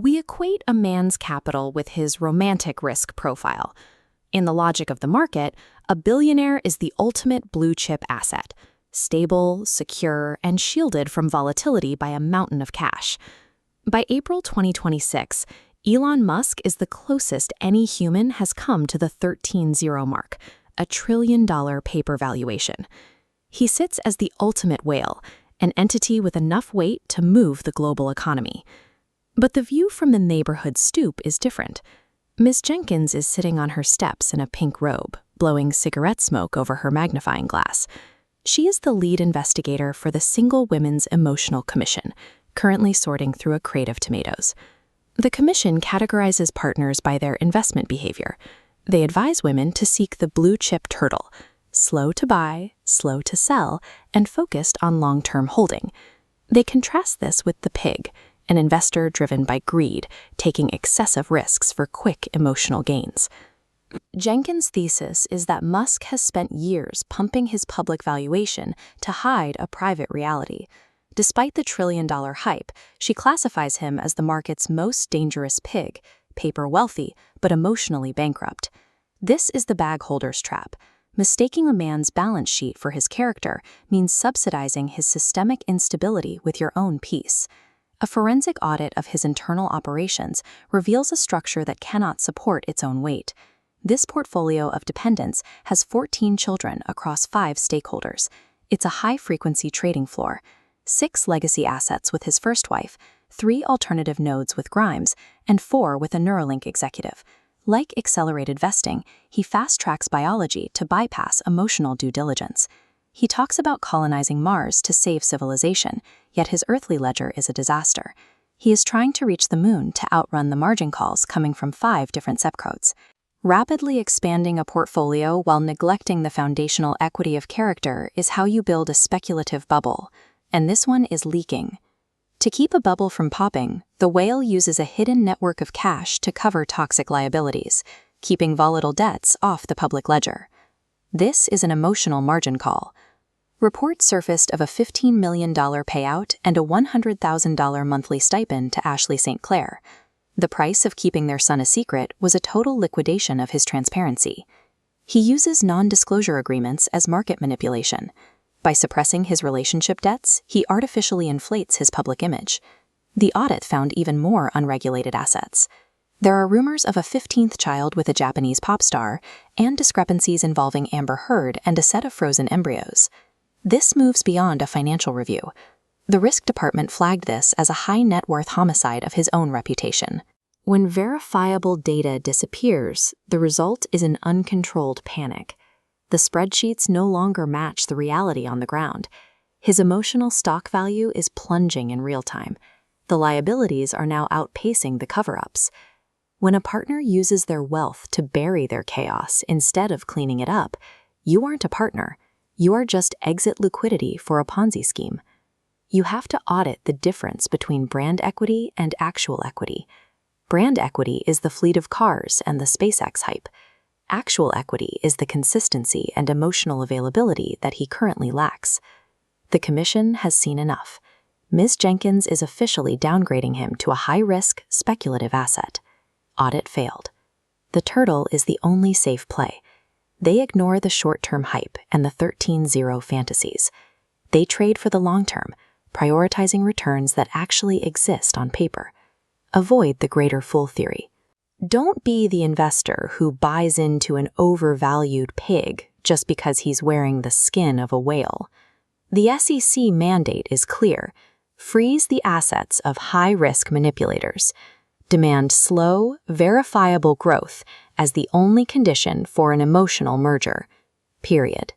We equate a man's capital with his romantic risk profile. In the logic of the market, a billionaire is the ultimate blue-chip asset, stable, secure, and shielded from volatility by a mountain of cash. By April 2026, Elon Musk is the closest any human has come to the 13-0 mark, a $1 trillion paper valuation. He sits as the ultimate whale, an entity with enough weight to move the global economy. But the view from the neighborhood stoop is different. Ms. Jenkins is sitting on her steps in a pink robe, blowing cigarette smoke over her magnifying glass. She is the lead investigator for the Single Women's Emotional Commission, currently sorting through a crate of tomatoes. The commission categorizes partners by their investment behavior. They advise women to seek the blue-chip turtle, slow to buy, slow to sell, and focused on long-term holding. They contrast this with the pig, an investor driven by greed, taking excessive risks for quick emotional gains. Jenkins' thesis is that Musk has spent years pumping his public valuation to hide a private reality. Despite the $1 trillion hype, she classifies him as the market's most dangerous pig, paper wealthy, but emotionally bankrupt. This is the bag holder's trap. Mistaking a man's balance sheet for his character means subsidizing his systemic instability with your own peace. A forensic audit of his internal operations reveals a structure that cannot support its own weight. This portfolio of dependents has 14 children across 5 stakeholders. It's a high-frequency trading floor. 6 legacy assets with his first wife, 3 alternative nodes with Grimes, and 4 with a Neuralink executive. Like accelerated vesting, he fast-tracks biology to bypass emotional due diligence. He talks about colonizing Mars to save civilization, yet his earthly ledger is a disaster. He is trying to reach the moon to outrun the margin calls coming from 5 different subcodes. Rapidly expanding a portfolio while neglecting the foundational equity of character is how you build a speculative bubble. And this one is leaking. To keep a bubble from popping, the whale uses a hidden network of cash to cover toxic liabilities, keeping volatile debts off the public ledger. This is an emotional margin call. Reports surfaced of a $15 million payout and a $100,000 monthly stipend to Ashley St. Clair. The price of keeping their son a secret was a total liquidation of his transparency. He uses non-disclosure agreements as market manipulation. By suppressing his relationship debts, he artificially inflates his public image. The audit found even more unregulated assets. There are rumors of a 15th child with a Japanese pop star and discrepancies involving Amber Heard and a set of frozen embryos. This moves beyond a financial review. The risk department flagged this as a high net worth homicide of his own reputation. When verifiable data disappears, the result is an uncontrolled panic. The spreadsheets no longer match the reality on the ground. His emotional stock value is plunging in real time. The liabilities are now outpacing the cover-ups. When a partner uses their wealth to bury their chaos instead of cleaning it up, you aren't a partner. You are just exit liquidity for a Ponzi scheme. You have to audit the difference between brand equity and actual equity. Brand equity is the fleet of cars and the SpaceX hype. Actual equity is the consistency and emotional availability that he currently lacks. The commission has seen enough. Ms. Jenkins is officially downgrading him to a high-risk, speculative asset. Audit failed. The turtle is the only safe play. They ignore the short-term hype and the 13-0 fantasies. They trade for the long term, prioritizing returns that actually exist on paper. Avoid the greater fool theory. Don't be the investor who buys into an overvalued pig just because he's wearing the skin of a whale. The SEC mandate is clear. Freeze the assets of high-risk manipulators. Demand slow, verifiable growth as the only condition for an emotional merger. Period.